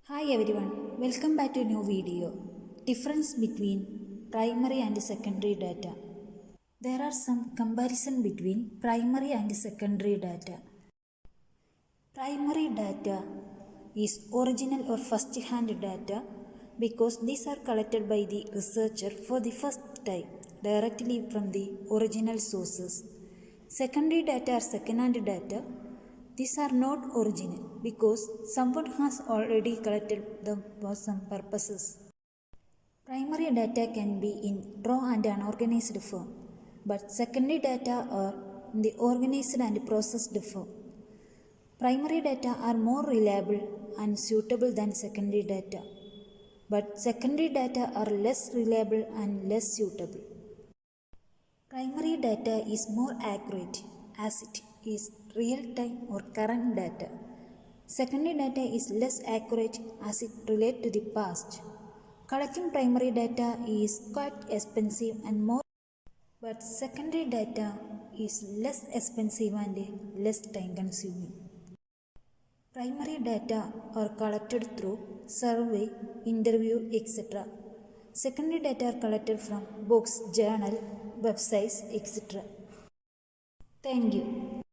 Hi everyone, welcome back to a new video. Difference between primary and secondary data. There are some comparison between primary and secondary data. Primary data is original or first-hand data because these are collected by the researcher for the first time directly from the original sources. Secondary data are second-hand data. These are not original because someone has already collected them for some purposes. Primary data can be in raw and unorganized form, but secondary data are in the organized and processed form. Primary data are more reliable and suitable than secondary data, but secondary data are less reliable and less suitable. Primary data is more accurate as it is real-time or current data. Secondary data is less accurate as it relates to the past. Collecting primary data is quite expensive and more, but secondary data is less expensive and less time-consuming. Primary data are collected through survey, interview, etc. Secondary data are collected from books, journal, websites, etc. Thank you.